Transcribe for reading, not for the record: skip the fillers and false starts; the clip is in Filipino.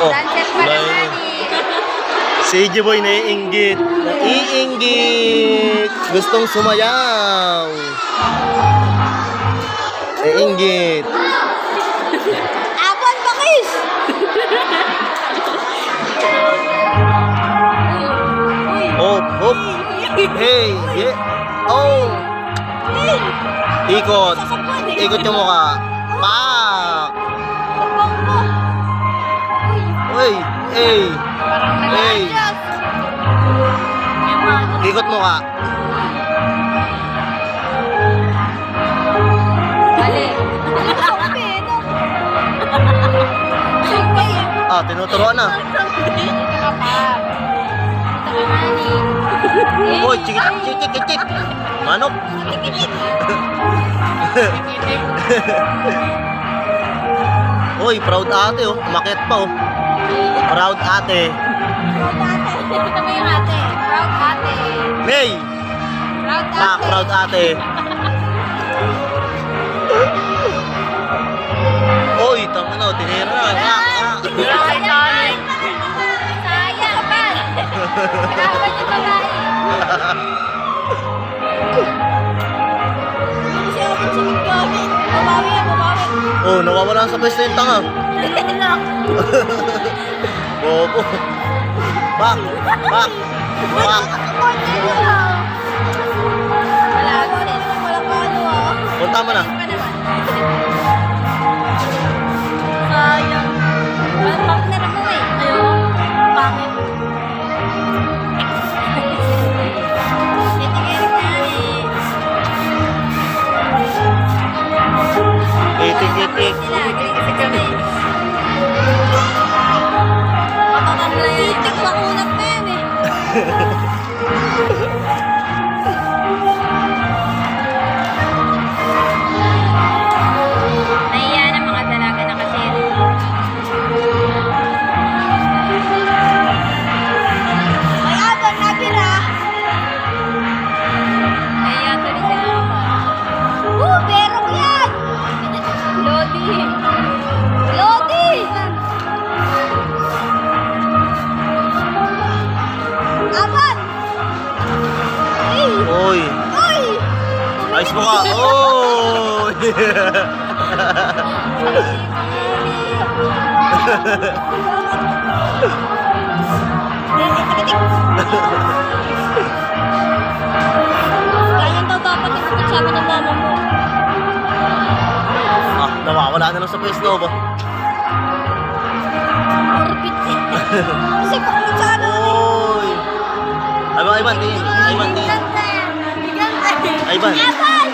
Oh, Sunset pa dahil- naman Si AJ Boy naiinggit. Naiinggit. Gustong sumayaw. Naiinggit. Apon bakis! Hop, hop. Hey, yeah. Oh. Ikot. Ikot yung mukha. Pak. Uy, hey. Hey. Ikot mo ka. Mali. Ah, tinuturuan na. Uy, chikit, chikit, chikit. Manok. Uy, proud ate oh. Umakyat pa oh. Proud ate. Ito mo yung ate. Proud ate. May. Proud Pa, ate. proud ate. Uy, tama na. Tinira na. Sayang. Sayang pa. Grabe yung babae. Kasi ako sumigami. Babawi yan, babawi. Oh, nawawala sa pwesto yung tanga. Bobo. Bak, bak, bak. Wala ako rin. Wala ko ano ah. Punta mo na. Pa naman. Sayang. Walang partner mo eh. Ayaw. Pangit. Itik, itik. Itik makunat na yan eh. Nahiya ng mga dalaga na kasi. May abang natira. Nahiya tuloy sila ako. Berong yan! Lodi! Lodi! Aban! Ay! Uy, Ay! ayos mo ka. Uy. Ganyan daw dapat ikot sabi ng mama mo. Ah, nawawala na lang sa pwesto ba? Orbit eh. Kasi pakot sa ano. Uy. Ay, Ivan, tingin. Ivan, tingin. Gigante. Ivan. Aban!